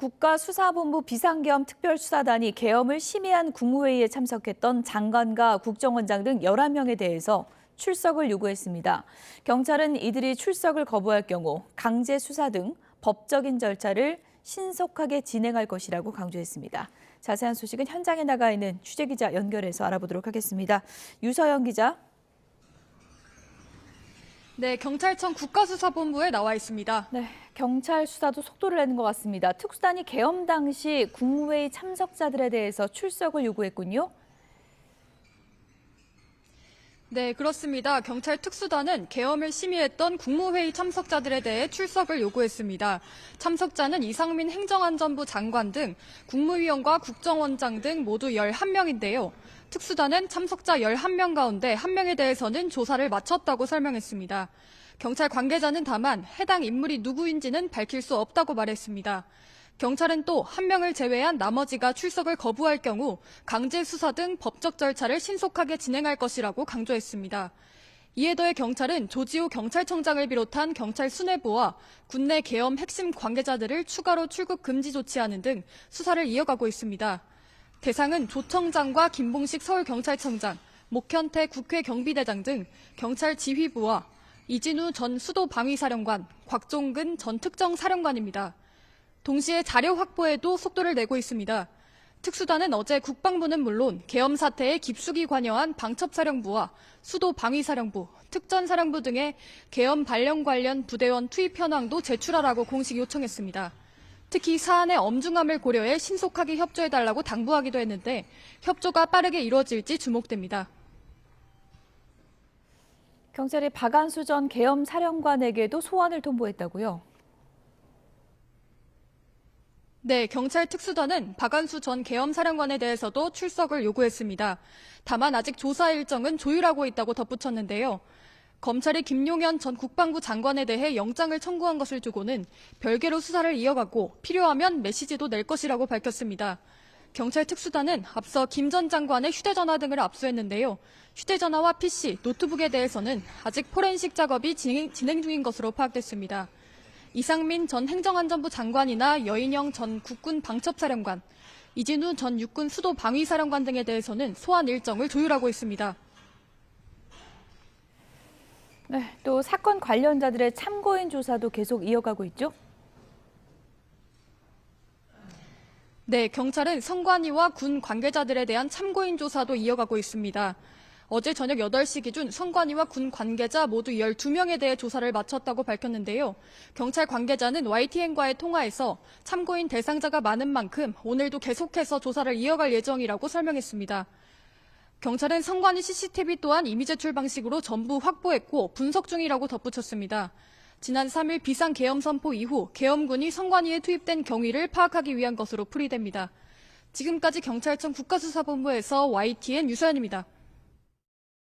국가수사본부 비상계엄 특별수사단이 계엄을 심의한 국무회의에 참석했던 장관과 국정원장 등 11명에 대해서 출석을 요구했습니다. 경찰은 이들이 출석을 거부할 경우 강제 수사 등 법적인 절차를 신속하게 진행할 것이라고 강조했습니다. 자세한 소식은 현장에 나가 있는 취재기자 연결해서 알아보도록 하겠습니다. 유서영 기자. 네, 경찰청 국가수사본부에 나와 있습니다. 네, 경찰 수사도 속도를 내는 것 같습니다. 특수단이 계엄 당시 국무회의 참석자들에 대해서 출석을 요구했군요. 네, 그렇습니다. 경찰 특수단은 계엄을 심의했던 국무회의 참석자들에 대해 출석을 요구했습니다. 참석자는 이상민 행정안전부 장관 등 국무위원과 국정원장 등 모두 11명인데요. 특수단은 참석자 11명 가운데 1명에 대해서는 조사를 마쳤다고 설명했습니다. 경찰 관계자는 다만 해당 인물이 누구인지는 밝힐 수 없다고 말했습니다. 경찰은 또 1명을 제외한 나머지가 출석을 거부할 경우 강제 수사 등 법적 절차를 신속하게 진행할 것이라고 강조했습니다. 이에 더해 경찰은 조지호 경찰청장을 비롯한 경찰 수뇌부와 군내 계엄 핵심 관계자들을 추가로 출국 금지 조치하는 등 수사를 이어가고 있습니다. 대상은 조 청장과 김봉식 서울경찰청장, 목현태 국회 경비대장 등 경찰 지휘부와 이진우 전 수도방위사령관, 곽종근 전 특정사령관입니다. 동시에 자료 확보에도 속도를 내고 있습니다. 특수단은 어제 국방부는 물론 계엄 사태에 깊숙이 관여한 방첩사령부와 수도방위사령부, 특전사령부 등의 계엄 발령 관련 부대원 투입 현황도 제출하라고 공식 요청했습니다. 특히 사안의 엄중함을 고려해 신속하게 협조해달라고 당부하기도 했는데 협조가 빠르게 이루어질지 주목됩니다. 경찰이 박안수 전 계엄 사령관에게도 소환을 통보했다고요? 네, 경찰 특수단은 박안수 전 계엄 사령관에 대해서도 출석을 요구했습니다. 다만 아직 조사 일정은 조율하고 있다고 덧붙였는데요. 검찰이 김용현 전 국방부 장관에 대해 영장을 청구한 것을 두고는 별개로 수사를 이어가고 필요하면 메시지도 낼 것이라고 밝혔습니다. 경찰 특수단은 앞서 김 전 장관의 휴대전화 등을 압수했는데요. 휴대전화와 PC, 노트북에 대해서는 아직 포렌식 작업이 진행 중인 것으로 파악됐습니다. 이상민 전 행정안전부 장관이나 여인영 전 국군 방첩사령관, 이진우 전 육군 수도방위사령관 등에 대해서는 소환 일정을 조율하고 있습니다. 네, 또 사건 관련자들의 참고인 조사도 계속 이어가고 있죠? 네, 경찰은 선관위와 군 관계자들에 대한 참고인 조사도 이어가고 있습니다. 어제 저녁 8시 기준 선관위와 군 관계자 모두 12명에 대해 조사를 마쳤다고 밝혔는데요. 경찰 관계자는 YTN과의 통화에서 참고인 대상자가 많은 만큼 오늘도 계속해서 조사를 이어갈 예정이라고 설명했습니다. 경찰은 선관위 CCTV 또한 이미 제출 방식으로 전부 확보했고 분석 중이라고 덧붙였습니다. 지난 3일 비상계엄 선포 이후 계엄군이 선관위에 투입된 경위를 파악하기 위한 것으로 풀이됩니다. 지금까지 경찰청 국가수사본부에서 YTN 유서연입니다.